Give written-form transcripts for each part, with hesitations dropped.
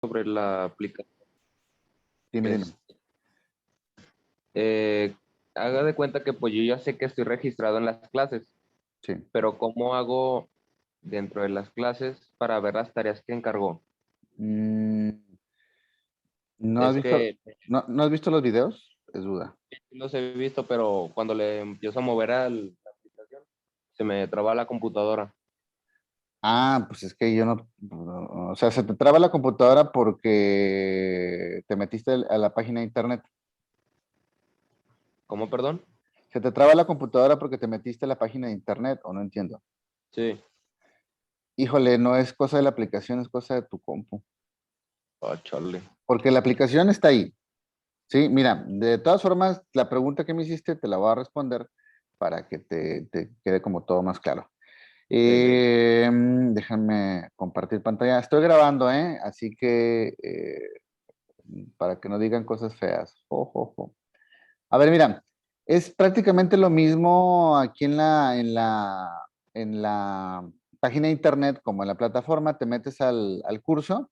sobre la aplicación. Dime, dime. Haga de cuenta que pues yo ya sé que estoy registrado en las clases, Sí. pero ¿cómo hago dentro de las clases para ver las tareas que encargó? Mm, ¿no has Es visto, que no has visto los videos? Es duda. sí los he visto, pero cuando le empiezo a mover a la aplicación, se me traba la computadora. Ah, pues es que yo o sea, se te traba la computadora porque te metiste a la página de internet. ¿Cómo, perdón? Se te traba la computadora porque te metiste a la página de internet, o no entiendo. Sí. Híjole, no es cosa de la aplicación, es cosa de tu compu. Ah, chale. Porque la aplicación está ahí. Sí, mira, de todas formas, la pregunta que me hiciste te la voy a responder para que te quede como todo más claro. Déjame compartir pantalla. Estoy grabando, ¿eh? Así que para que no digan cosas feas. Jo. A ver, mira, es prácticamente lo mismo aquí en la página de internet como en la plataforma. Te metes al curso.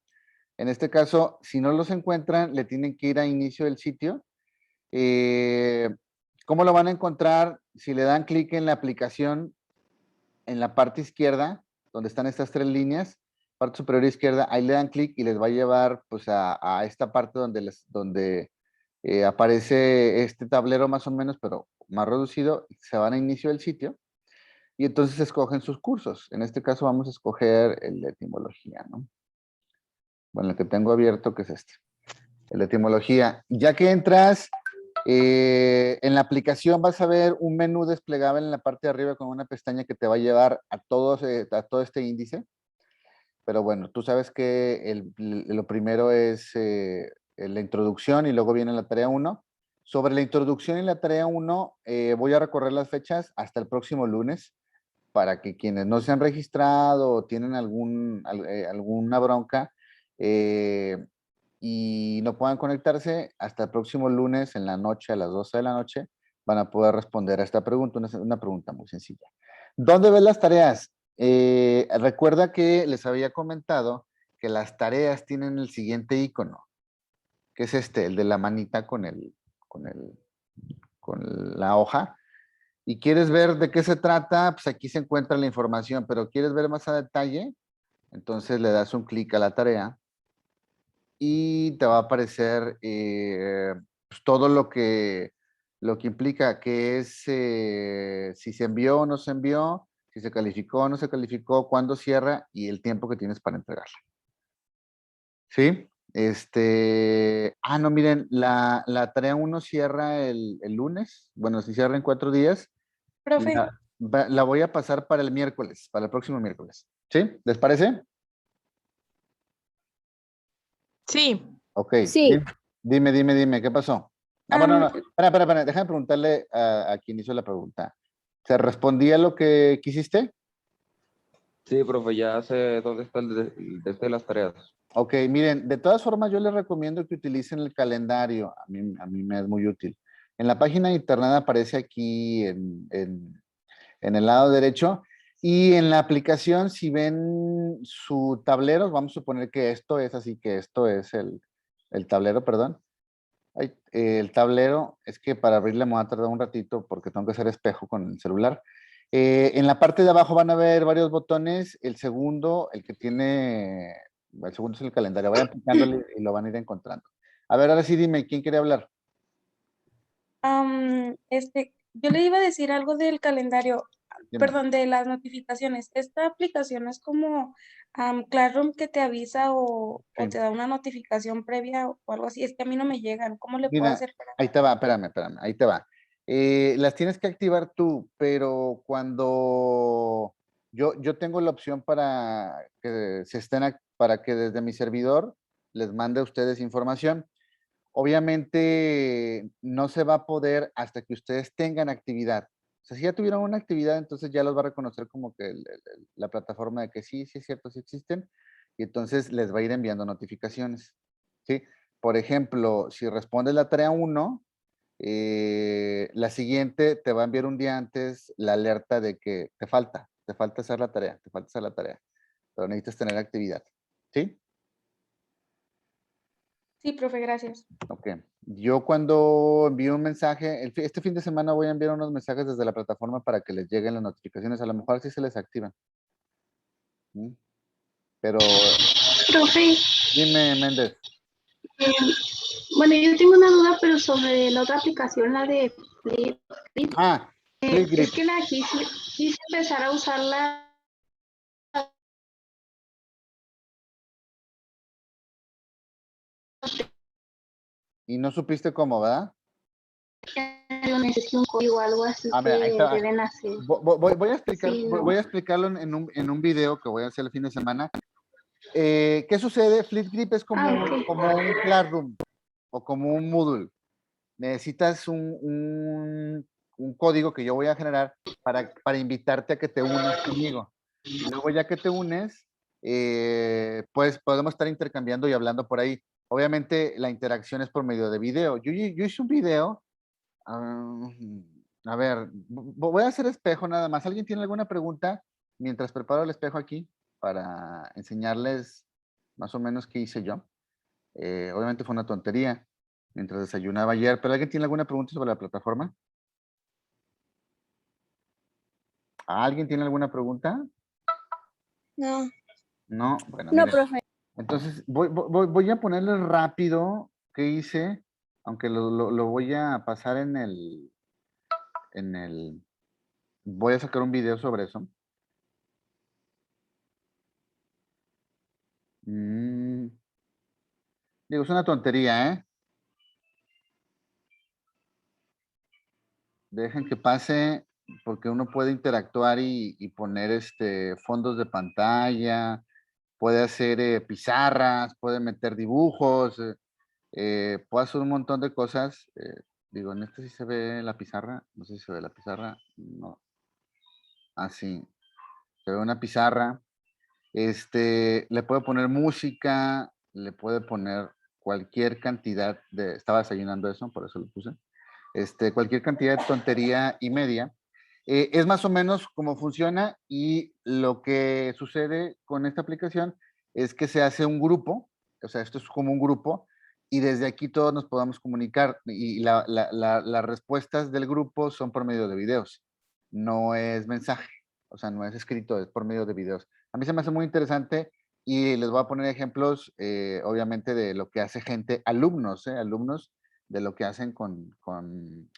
En este caso, si no los encuentran, le tienen que ir a inicio del sitio. Eh, ¿Cómo lo van a encontrar? Si le dan clic en la aplicación en la parte izquierda, donde están estas tres líneas, parte superior izquierda, ahí le dan clic y les va a llevar pues a esta parte donde aparece este tablero más o menos, pero más reducido, se van a inicio del sitio y entonces escogen sus cursos. En este caso vamos a escoger el de etimología, ¿no? Bueno, el que tengo abierto, que es este, el de etimología. Ya que entras, en la aplicación vas a ver un menú desplegable en la parte de arriba con una pestaña que te va a llevar a todo este índice. Pero bueno, tú sabes que lo primero es la introducción y luego viene la tarea uno. Sobre la introducción y la tarea uno, voy a recorrer las fechas hasta el próximo lunes para que quienes no se han registrado o tienen alguna bronca y no puedan conectarse, hasta el próximo lunes en la noche, a las 12 de la noche, van a poder responder a esta pregunta, una pregunta muy sencilla. ¿Dónde ves las tareas? Recuerda que les había comentado que las tareas tienen el siguiente icono, que es este, el de la manita con el, con la hoja. Y quieres ver de qué se trata, pues aquí se encuentra la información, pero quieres ver más a detalle, entonces le das un clic a la tarea y te va a aparecer pues, todo lo que implica, que es si se envió o no se envió, si se calificó o no se calificó, cuándo cierra y el tiempo que tienes para entregarla. ¿Sí? No, miren, la tarea uno cierra el lunes, bueno, si cierra en 4 días, Profe, la voy a pasar para el miércoles, para el próximo miércoles. ¿Sí? ¿Les parece? sí. Ok. Sí. Dime, ¿qué pasó? Ah, bueno, no. Espera, déjame preguntarle a quien hizo la pregunta. ¿Se respondía lo que quisiste? Sí, profe, ya sé dónde está el de las tareas. Ok, miren, de todas formas yo les recomiendo que utilicen el calendario. A mí me es muy útil. En la página de internet aparece aquí en el lado derecho y en la aplicación, si ven su tablero, vamos a suponer que esto es así, que esto es el tablero, perdón. Ay, el tablero, es que para abrirle me va a tardar un ratito porque tengo que hacer espejo con el celular. En la parte de abajo van a ver varios botones. El segundo es el calendario. Vayan picándole y lo van a ir encontrando. A ver, ahora sí dime, ¿quién quiere hablar? Yo le iba a decir algo del calendario, Dime. perdón, de las notificaciones. Esta aplicación es como Classroom que te avisa o Sí. te da una notificación previa o algo así. Es que a mí no me llegan. ¿Cómo le puedo Mira, hacer para? ahí te va, espérame, ahí te va. Las tienes que activar tú, pero cuando yo tengo la opción para que desde mi servidor les mande a ustedes información. Obviamente no se va a poder hasta que ustedes tengan actividad. O sea, si ya tuvieron una actividad, entonces ya los va a reconocer como que la plataforma de que sí, sí es cierto, sí existen, y entonces les va a ir enviando notificaciones. ¿Sí? Por ejemplo, si respondes la tarea uno, la siguiente te va a enviar un día antes la alerta de que te falta hacer la tarea, te falta hacer la tarea, pero necesitas tener actividad. ¿Sí? Sí, profe, gracias. Ok. Yo cuando envío un mensaje, este fin de semana voy a enviar unos mensajes desde la plataforma para que les lleguen las notificaciones. A lo mejor sí se les activan. ¿Mm? Pero Profe, dime, Méndez. eh, bueno, yo tengo una duda, pero sobre la otra aplicación, la de Flipgrid. Ah, Flipgrid. Es que la quise empezar a usarla Y no supiste cómo, ¿verdad? pero necesito un código o algo así Ah, que mira, ahí está. deben hacer. Voy a explicar, Sí, no. voy a explicarlo en un video que voy a hacer el fin de semana. ¿Qué sucede? Flipgrid es como, ok. como un Classroom o como un Moodle. Necesitas un código que yo voy a generar para invitarte a que te unas conmigo. Y luego ya que te unes, pues podemos estar intercambiando y hablando por ahí. Obviamente la interacción es por medio de video. Yo hice un video. A ver, voy a hacer espejo nada más. ¿Alguien tiene alguna pregunta mientras preparo el espejo aquí para enseñarles más o menos qué hice yo? Obviamente fue una tontería mientras desayunaba ayer, pero ¿alguien tiene alguna pregunta sobre la plataforma? ¿Alguien tiene alguna pregunta? No. No, bueno, No, miren. profe. Entonces voy a ponerles rápido qué hice, aunque lo voy a pasar voy a sacar un video sobre eso. Digo, es una tontería, ¿eh? Dejen que pase porque uno puede interactuar y poner fondos de pantalla, puede hacer pizarras, puede meter dibujos, puede hacer un montón de cosas. Digo, en este sí se ve la pizarra, no sé si se ve la pizarra, no. Así, se ve una pizarra. Le puede poner música, le puede poner cualquier cantidad estaba desayunando eso, por eso lo puse. Cualquier cantidad de tontería y media. Es más o menos cómo funciona y lo que sucede con esta aplicación es que se hace un grupo, o sea, esto es como un grupo y desde aquí todos nos podamos comunicar y las respuestas del grupo son por medio de videos, no es mensaje, o sea, no es escrito, es por medio de videos. A mí se me hace muy interesante y les voy a poner ejemplos, obviamente, de lo que hace gente, alumnos de lo que hacen con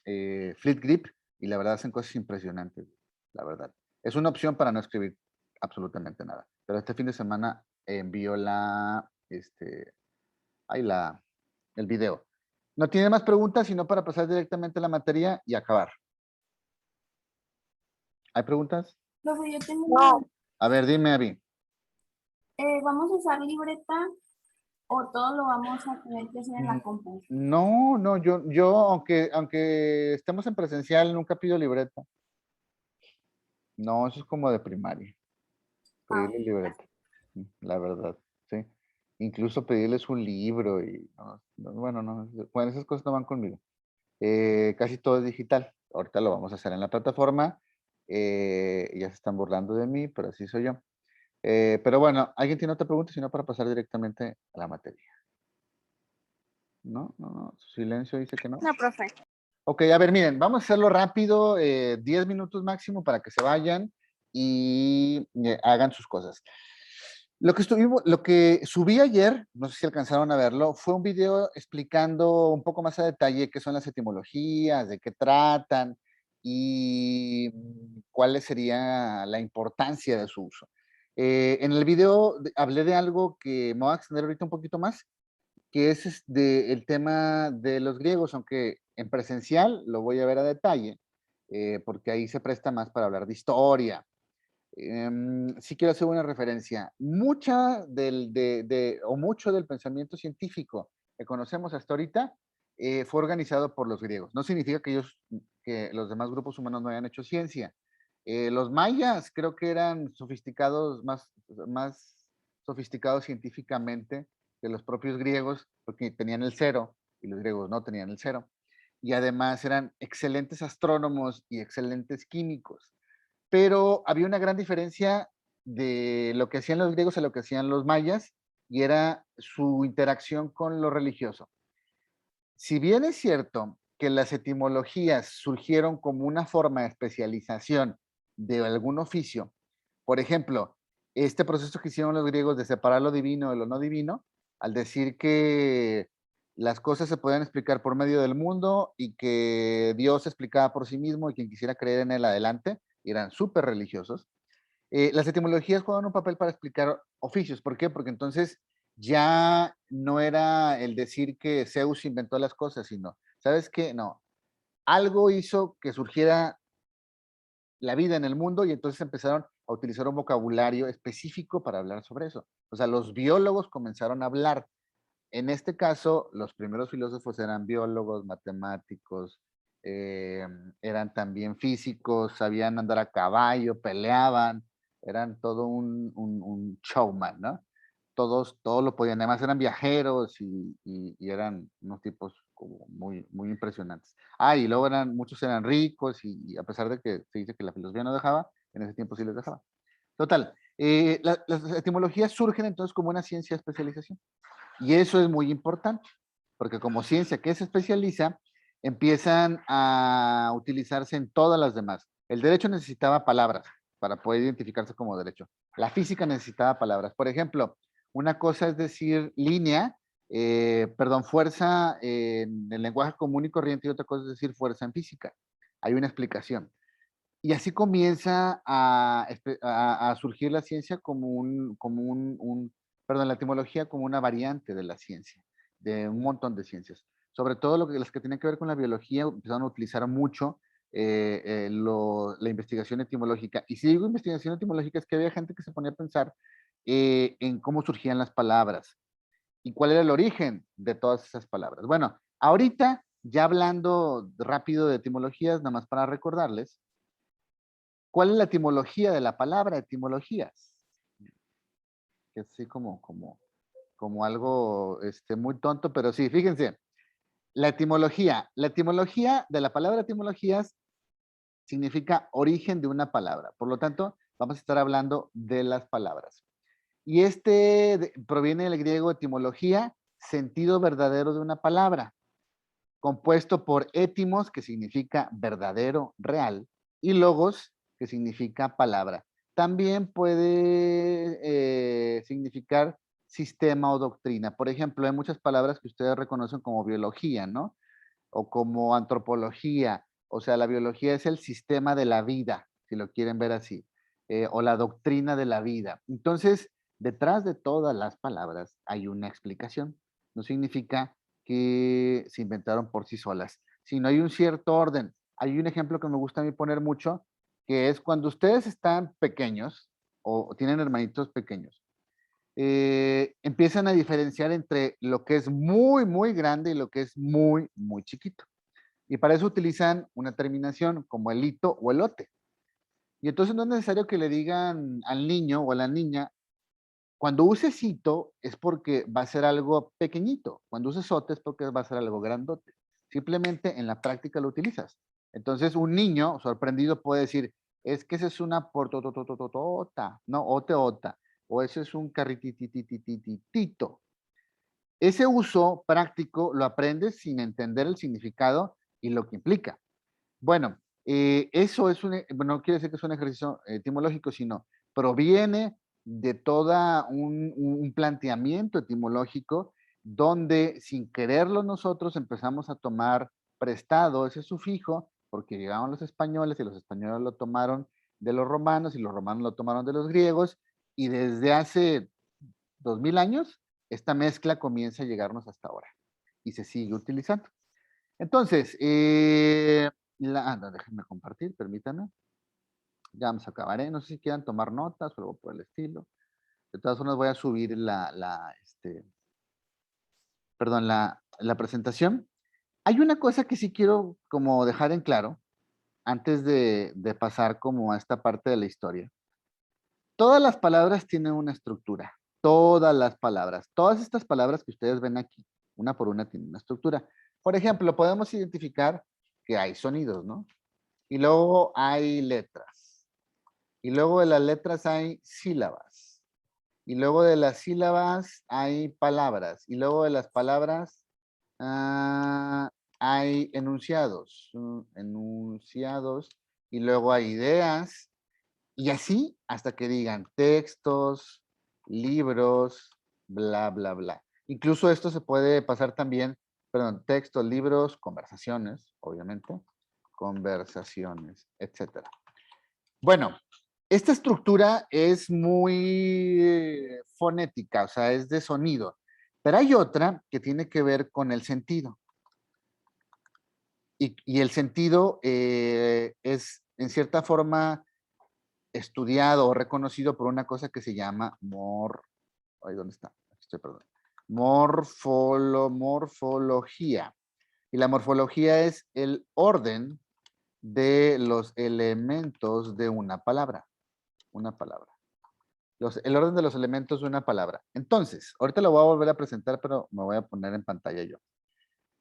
Flipgrid y la verdad hacen cosas impresionantes, la verdad. Es una opción para no escribir absolutamente nada. Pero este fin de semana envío el video. No tiene más preguntas, sino para pasar directamente a la materia y acabar. ¿Hay preguntas? Profe, yo tengo No. A ver, dime, Abby. ¿Vamos a usar libreta o todo lo vamos a tener que hacer en la compu? No, yo aunque estemos en presencial, nunca pido libreta. No, eso es como de primaria. Pedirle libreta, la verdad, sí. Incluso pedirles un libro y, bueno, esas cosas no van conmigo. Casi todo es digital. Ahorita lo vamos a hacer en la plataforma. Ya se están burlando de mí, pero así soy yo. Pero bueno, ¿alguien tiene otra pregunta? Si no, para pasar directamente a la materia. No, su silencio dice que no. No, profe. Ok, a ver, miren, vamos a hacerlo rápido, 10 minutos máximo para que se vayan y hagan sus cosas. Lo que subí ayer, no sé si alcanzaron a verlo, fue un video explicando un poco más a detalle qué son las etimologías, de qué tratan y cuál sería la importancia de su uso. En el video hablé de algo que me voy a extender ahorita un poquito más, que es el tema de los griegos, aunque en presencial lo voy a ver a detalle, porque ahí se presta más para hablar de historia. Sí quiero hacer una referencia. Mucho del pensamiento científico que conocemos hasta ahorita fue organizado por los griegos. No significa que los demás grupos humanos no hayan hecho ciencia. Los mayas creo que eran sofisticados, más sofisticados científicamente que los propios griegos, porque tenían el cero y los griegos no tenían el cero. Y además eran excelentes astrónomos y excelentes químicos. Pero había una gran diferencia de lo que hacían los griegos a lo que hacían los mayas y era su interacción con lo religioso. Si bien es cierto que las etimologías surgieron como una forma de especialización de algún oficio, por ejemplo, este proceso que hicieron los griegos de separar lo divino de lo no divino, al decir que las cosas se podían explicar por medio del mundo y que Dios se explicaba por sí mismo y quien quisiera creer en él adelante, eran súper religiosos. Las etimologías juegan un papel para explicar oficios. ¿Por qué? Porque entonces ya no era el decir que Zeus inventó las cosas, sino, ¿sabes qué? No, algo hizo que surgiera la vida en el mundo y entonces empezaron a utilizar un vocabulario específico para hablar sobre eso. O sea, los biólogos comenzaron a hablar. En este caso, los primeros filósofos eran biólogos, matemáticos, eran también físicos, sabían andar a caballo, peleaban, eran todo un showman, ¿no? Todos lo podían, además eran viajeros y eran unos tipos como muy impresionantes. Y luego muchos eran ricos y a pesar de que se dice que la filosofía no dejaba, en ese tiempo sí les dejaba. Total, las etimologías surgen entonces como una ciencia de especialización. Y eso es muy importante, porque como ciencia que se especializa, empiezan a utilizarse en todas las demás. El derecho necesitaba palabras para poder identificarse como derecho. La física necesitaba palabras. Por ejemplo, una cosa es decir línea, fuerza en el lenguaje común y corriente y otra cosa es decir fuerza en física. Hay una explicación. Y así comienza a surgir la ciencia como la etimología como una variante de la ciencia, de un montón de ciencias. Sobre todo las que tienen que ver con la biología empezaron a utilizar mucho la investigación etimológica. Y si digo investigación etimológica es que había gente que se ponía a pensar en cómo surgían las palabras y cuál era el origen de todas esas palabras. Bueno, ahorita ya hablando rápido de etimologías, nada más para recordarles, ¿cuál es la etimología de la palabra etimologías? Que así como algo muy tonto, pero sí, fíjense, la etimología de la palabra etimologías significa origen de una palabra. Por lo tanto, vamos a estar hablando de las palabras. Y proviene del griego etimología, sentido verdadero de una palabra, compuesto por étimos, que significa verdadero, real, y logos, que significa palabra. También puede significar sistema o doctrina. Por ejemplo, hay muchas palabras que ustedes reconocen como biología, ¿no? O como antropología. O sea, la biología es el sistema de la vida, si lo quieren ver así, o la doctrina de la vida. Entonces, detrás de todas las palabras hay una explicación. No significa que se inventaron por sí solas, sino hay un cierto orden. Hay un ejemplo que me gusta a mí poner mucho, que es cuando ustedes están pequeños o tienen hermanitos pequeños, empiezan a diferenciar entre lo que es muy grande y lo que es muy chiquito. Y para eso utilizan una terminación como el hito o el ote. Y entonces no es necesario que le digan al niño o a la niña, cuando uses hito es porque va a ser algo pequeñito. Cuando uses ote es porque va a ser algo grandote. Simplemente en la práctica lo utilizas. Entonces un niño sorprendido puede decir, es que esa es una portotototota, no, oteota, o ese es un carritititititito. Ese uso práctico lo aprendes sin entender el significado y lo que implica. Bueno, eso es no quiere decir que es un ejercicio etimológico, sino proviene de todo un planteamiento etimológico donde sin quererlo nosotros empezamos a tomar prestado ese sufijo porque llegaron los españoles y los españoles lo tomaron de los romanos y los romanos lo tomaron de los griegos y desde hace 2000 años esta mezcla comienza a llegarnos hasta ahora y se sigue utilizando. Entonces, no, déjenme compartir, permítanme. Ya vamos a acabar, ¿eh? No sé si quieran tomar notas o algo por el estilo. De todas formas, voy a subir la presentación. Hay una cosa que sí quiero como dejar en claro antes de pasar como a esta parte de la historia. Todas las palabras tienen una estructura. Todas las palabras. Todas estas palabras que ustedes ven aquí, una por una, tienen una estructura. Por ejemplo, podemos identificar que hay sonidos, ¿no? Y luego hay letras. Y luego de las letras hay sílabas. y luego de las sílabas hay palabras, y luego de las palabras hay enunciados, enunciados, y luego hay ideas, y así hasta que digan textos, libros, bla, bla, bla. Incluso esto se puede pasar también, perdón, textos, libros, conversaciones, obviamente, conversaciones, etcétera. Bueno, esta estructura es muy fonética, o sea, es de sonido, pero hay otra que tiene que ver con el sentido. Y el sentido es, en cierta forma, estudiado o reconocido por una cosa que se llama ay, ¿dónde está? Aquí estoy, perdón. Morfología. Y la morfología es el orden de los elementos de una palabra. Una palabra. El orden de los elementos de una palabra. Entonces, ahorita lo voy a volver a presentar, pero me voy a poner en pantalla yo.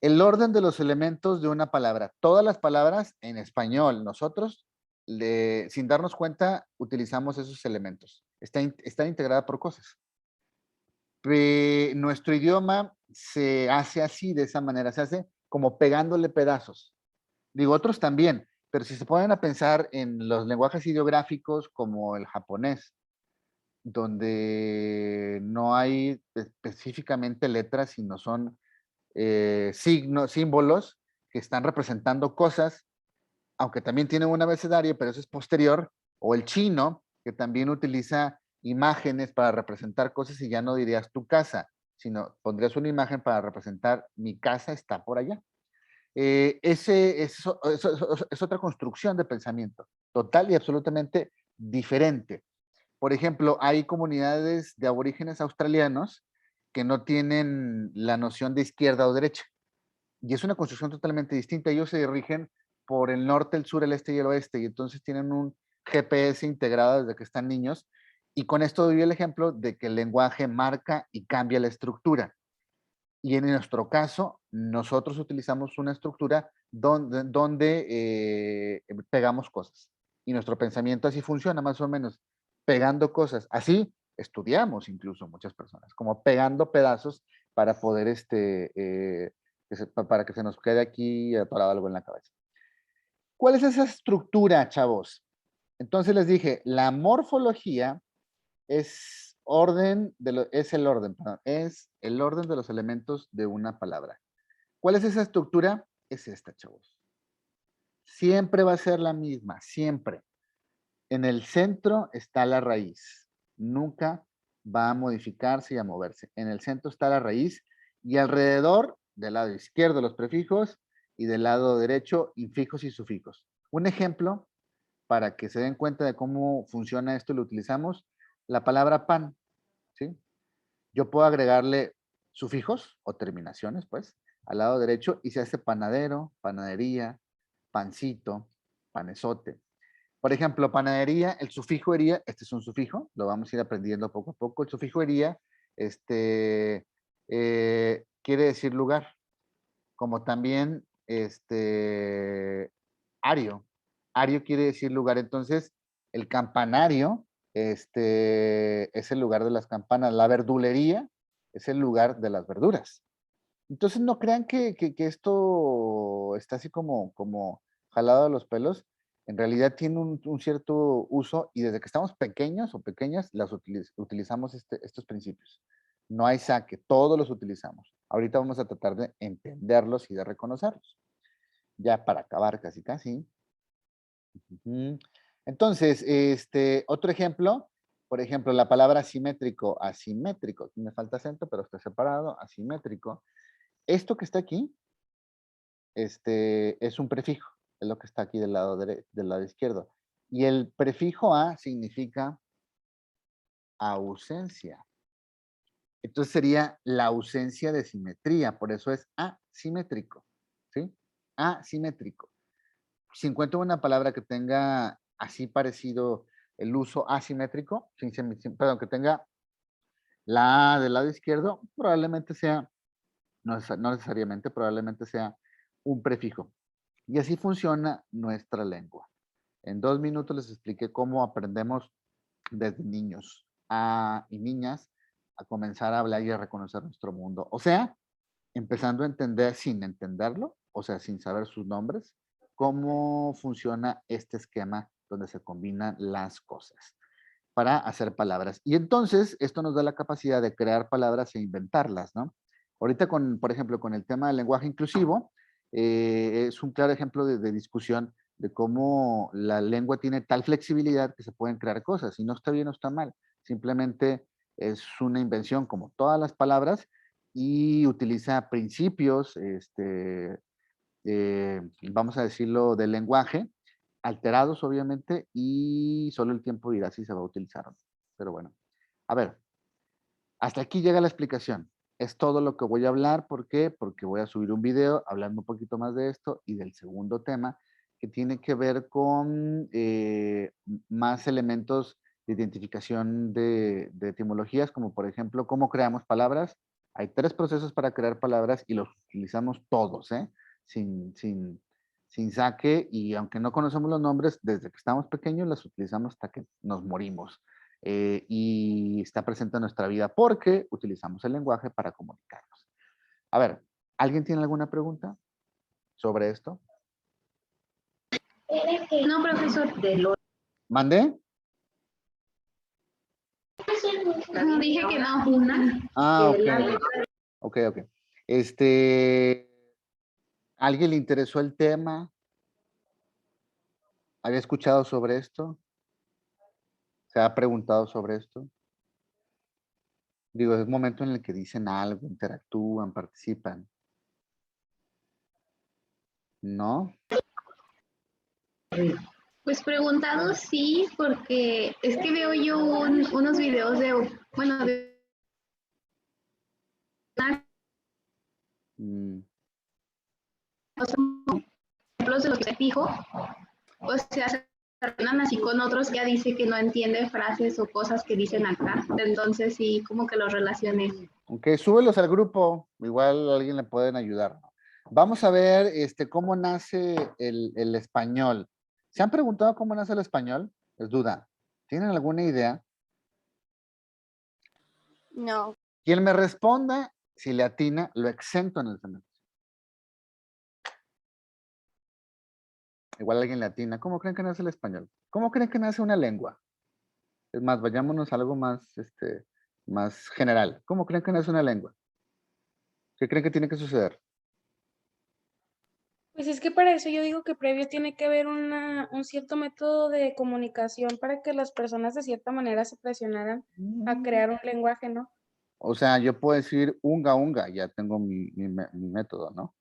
El orden de los elementos de una palabra. Todas las palabras en español, nosotros, sin darnos cuenta, utilizamos esos elementos. Están integradas por cosas. Nuestro idioma se hace así, de esa manera, se hace como pegándole pedazos. Digo, otros también, pero si se ponen a pensar en los lenguajes ideográficos como el japonés, donde no hay específicamente letras, sino son signos, símbolos que están representando cosas, aunque también tienen un abecedario, pero eso es posterior, o el chino, que también utiliza imágenes para representar cosas y ya no dirías tu casa, sino pondrías una imagen para representar mi casa está por allá. Es otra construcción de pensamiento, total y absolutamente diferente. Por ejemplo, hay comunidades de aborígenes australianos que no tienen la noción de izquierda o derecha. Y es una construcción totalmente distinta. Ellos se rigen por el norte, el sur, el este y el oeste. Y entonces tienen un GPS integrado desde que están niños. Y con esto doy el ejemplo de que el lenguaje marca y cambia la estructura. Y en nuestro caso, nosotros utilizamos una estructura donde pegamos cosas. Y nuestro pensamiento así funciona, más o menos, pegando cosas. Así estudiamos incluso muchas personas, como pegando pedazos para poder, para que se nos quede aquí atorado algo en la cabeza. ¿Cuál es esa estructura, chavos? Entonces les dije, la morfología es es el orden, perdón, es el orden de los elementos de una palabra. ¿Cuál es esa estructura? Es esta, chavos. Siempre va a ser la misma, siempre. En el centro está la raíz. Nunca va a modificarse y a moverse. En el centro está la raíz y alrededor, del lado izquierdo, los prefijos y del lado derecho, infijos y sufijos. Un ejemplo para que se den cuenta de cómo funciona esto, lo utilizamos, la palabra pan, ¿sí? Yo puedo agregarle sufijos o terminaciones, pues, al lado derecho y se hace panadero, panadería, pancito, panesote. Por ejemplo, panadería, el sufijo ería, este es un sufijo, lo vamos a ir aprendiendo poco a poco. El sufijo ería, quiere decir lugar, como también, ario. Ario quiere decir lugar, entonces, el campanario, es el lugar de las campanas. La verdulería es el lugar de las verduras. Entonces, no crean que esto está así como jalado de los pelos. En realidad tiene un cierto uso y desde que estamos pequeños o pequeñas, utilizamos estos principios. No hay saque, todos los utilizamos. Ahorita vamos a tratar de entenderlos y de reconocerlos. Ya para acabar casi casi. Entonces, otro ejemplo, por ejemplo, la palabra asimétrico, asimétrico, aquí me falta acento, pero está separado, asimétrico. Esto que está aquí, es un prefijo, es lo que está aquí del lado izquierdo. Y el prefijo a significa ausencia. Entonces sería la ausencia de simetría, por eso es asimétrico, ¿sí? Asimétrico. Si encuentro una palabra que tenga así parecido el uso asimétrico, perdón, que tenga la A del lado izquierdo, probablemente sea, no necesariamente, probablemente sea un prefijo. Y así funciona nuestra lengua. En 2 minutos les expliqué cómo aprendemos desde niños y niñas a comenzar a hablar y a reconocer nuestro mundo. O sea, empezando a entender sin entenderlo, o sea, sin saber sus nombres, cómo funciona este esquema donde se combinan las cosas para hacer palabras. Y entonces esto nos da la capacidad de crear palabras e inventarlas, ¿no? Ahorita, por ejemplo, con el tema del lenguaje inclusivo, es un claro ejemplo de discusión de cómo la lengua tiene tal flexibilidad que se pueden crear cosas y no está bien o está mal. Simplemente es una invención como todas las palabras y utiliza principios, vamos a decirlo, del lenguaje, alterados obviamente, y solo el tiempo dirá si se va a utilizar o no. Pero bueno, a ver, hasta aquí llega la explicación. Es todo lo que voy a hablar. ¿Por qué? Porque voy a subir un video hablando un poquito más de esto y del segundo tema que tiene que ver con más elementos de identificación de etimologías, como por ejemplo, cómo creamos palabras. Hay 3 procesos para crear palabras y los utilizamos todos, ¿eh? Sin saque, y aunque no conocemos los nombres, desde que estamos pequeños las utilizamos hasta que nos morimos. Y está presente en nuestra vida porque utilizamos el lenguaje para comunicarnos. A ver, ¿alguien tiene alguna pregunta sobre esto? No, profesor. ¿Mandé? No, dije que no. Ah, ok. Ok. ¿Alguien le interesó el tema? ¿Había escuchado sobre esto? ¿Se ha preguntado sobre esto? Digo, es un momento en el que dicen algo, interactúan, participan. ¿No? Pues preguntado sí, porque es que veo yo unos videos bueno, de ejemplos de lo que se dijo, o sea, se relacionan así con otros que ya dice que no entiende frases o cosas que dicen acá. Entonces sí, como que los relacioné. Ok, súbelos al grupo, igual a alguien le pueden ayudar. Vamos a ver cómo nace el español. ¿Se han preguntado cómo nace el español? Es duda. ¿Tienen alguna idea? No. Quien me responda, si le atina, lo exento en el semestre. Igual alguien le atina. ¿Cómo creen que nace el español? ¿Cómo creen que nace una lengua? Es más, vayámonos a algo más general. ¿Cómo creen que nace una lengua? ¿Qué creen que tiene que suceder? Pues es que para eso yo digo que previo tiene que haber un cierto método de comunicación para que las personas de cierta manera se presionaran a crear un lenguaje, ¿no? O sea, yo puedo decir unga, unga, ya tengo mi método, ¿no?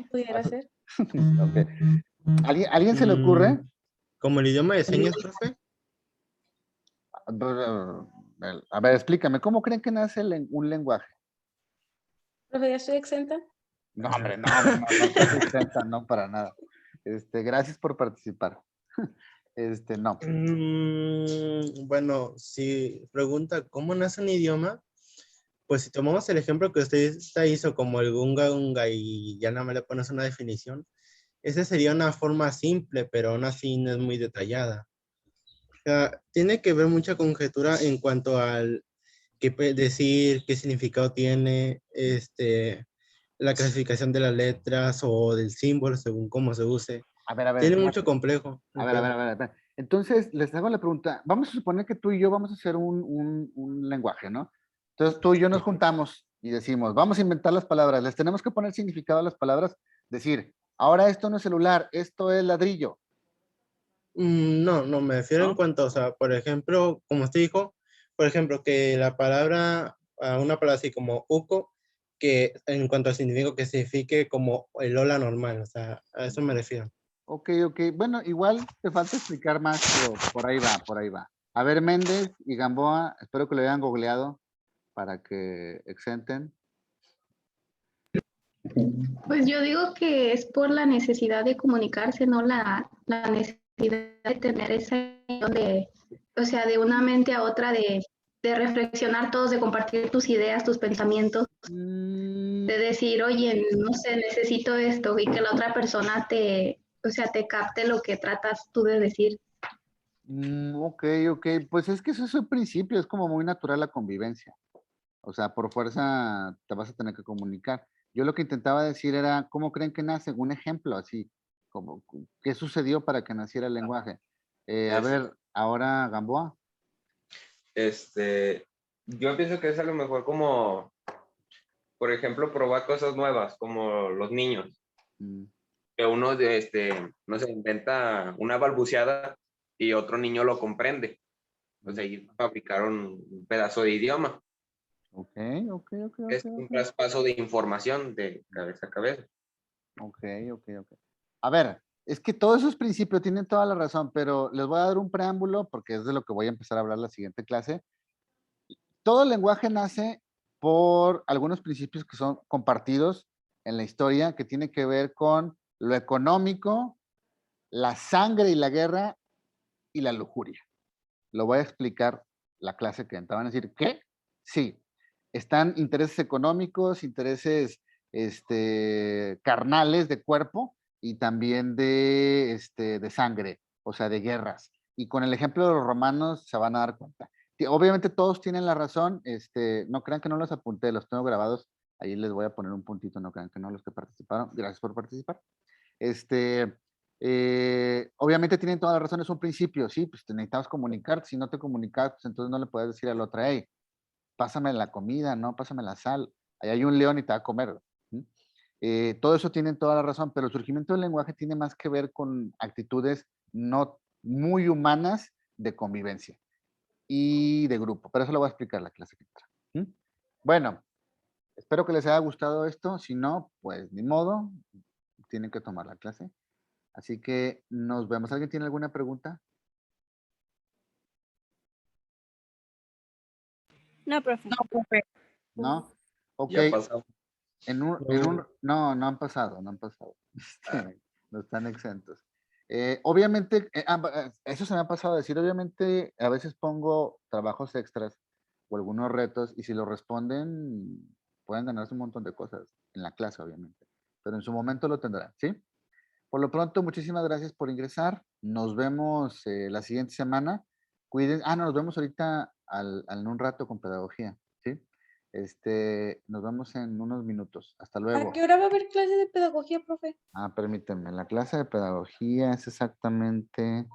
Pudiera ser. Ok. ¿Alguien se le ocurre? ¿Como el idioma de señas, profe? A ver, explícame, ¿cómo creen que nace un lenguaje? Profe, ya estoy exenta. No, hombre, no estás exenta, no, para nada. Gracias por participar. No. Bueno, si pregunta cómo nace un idioma, pues si tomamos el ejemplo que usted hizo como el unga unga y ya no me le pones una definición, esa sería una forma simple, pero aún así no es muy detallada. O sea, tiene que ver mucha conjetura en cuanto al qué decir, qué significado tiene, la clasificación de las letras o del símbolo según cómo se use. A ver. Tiene mucho complejo. A ver. Entonces, les hago la pregunta. Vamos a suponer que tú y yo vamos a hacer un lenguaje, ¿no? Entonces, tú y yo nos juntamos y decimos, vamos a inventar las palabras. Les tenemos que poner significado a las palabras. Decir, ahora esto no es celular, esto es ladrillo. No, me refiero en cuanto, o sea, por ejemplo, como usted dijo, por ejemplo, que la palabra, una palabra así como uco, que en cuanto al significado que signifique como el hola normal, o sea, a eso me refiero. Ok. Bueno, igual te falta explicar más, pero por ahí va. A ver, Méndez y Gamboa, espero que lo hayan googleado para que exenten. Pues yo digo que es por la necesidad de comunicarse, no la necesidad de tener esa o sea, de una mente a otra, de reflexionar todos, de compartir tus ideas, tus pensamientos, de decir, oye, no sé, necesito esto, y que la otra persona te capte lo que tratas tú de decir. Ok, ok. Pues es que eso es el principio, es como muy natural la convivencia. O sea, por fuerza te vas a tener que comunicar. Yo lo que intentaba decir era, ¿cómo creen que nace? Un ejemplo así, como, ¿qué sucedió para que naciera el lenguaje? A Es- ver, ahora Gamboa. yo pienso que es a lo mejor como, por ejemplo, probar cosas nuevas, como los niños, Mm, que uno, no se inventa una balbuceada y otro niño lo comprende. O sea, y fabricaron un pedazo de idioma. Ok, ok, ok, ok, Es un ok. traspaso de información de cabeza a cabeza. Ok, ok, ok. A ver, es que todos esos principios tienen toda la razón, pero les voy a dar un preámbulo porque es de lo que voy a empezar a hablar la siguiente clase. Todo el lenguaje nace por algunos principios que son compartidos en la historia, que tiene que ver con lo económico, la sangre y la guerra y la lujuria. Lo voy a explicar la clase que entra. Van a decir, ¿qué? Sí, están intereses económicos, intereses carnales de cuerpo y también de sangre, o sea, de guerras. Y con el ejemplo de los romanos se van a dar cuenta. Obviamente todos tienen la razón, no crean que no los apunté, los tengo grabados, ahí les voy a poner un puntito, no crean que no los que participaron, gracias por participar. Obviamente tienen toda la razón, es un principio, sí, pues te necesitabas comunicar, si no te comunicas, pues entonces no le puedes decir al otro, hey, pásame la comida, no, pásame la sal, ahí hay un león y te va a comer. ¿Sí? Todo eso tienen toda la razón, pero el surgimiento del lenguaje tiene más que ver con actitudes no muy humanas de convivencia y de grupo, pero eso lo voy a explicar la clase que entra. ¿Sí? Bueno, espero que les haya gustado esto, si no, pues ni modo, tienen que tomar la clase. Así que nos vemos. ¿Alguien tiene alguna pregunta? No, profe. ¿No? Ok, Ya pasó. no, no han pasado, no han pasado. No están exentos. Obviamente, eso se me ha pasado a decir, obviamente a veces pongo trabajos extras o algunos retos y si lo responden pueden ganarse un montón de cosas en la clase, obviamente. Pero en su momento lo tendrán, ¿sí? Por lo pronto, muchísimas gracias por ingresar. Nos vemos la siguiente semana. Cuiden. No, nos vemos ahorita en un rato con pedagogía, ¿sí? Nos vemos en unos minutos. Hasta ¿A luego. qué hora va a haber clase de pedagogía, profe? Permítanme. La clase de pedagogía es exactamente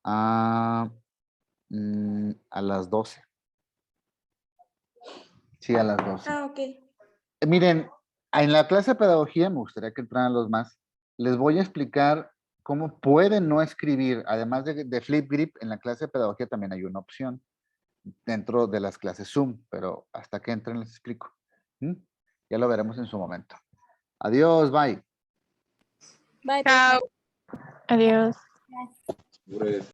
a, a las 12. Sí, a las 12. Ok. Miren, en la clase de pedagogía, me gustaría que entraran los más, les voy a explicar cómo pueden no escribir. Además de Flipgrid, en la clase de pedagogía también hay una opción dentro de las clases Zoom, pero hasta que entren les explico. ¿Mm? Ya lo veremos en su momento. Adiós, bye. Bye, profe. Chao. Adiós. Pues,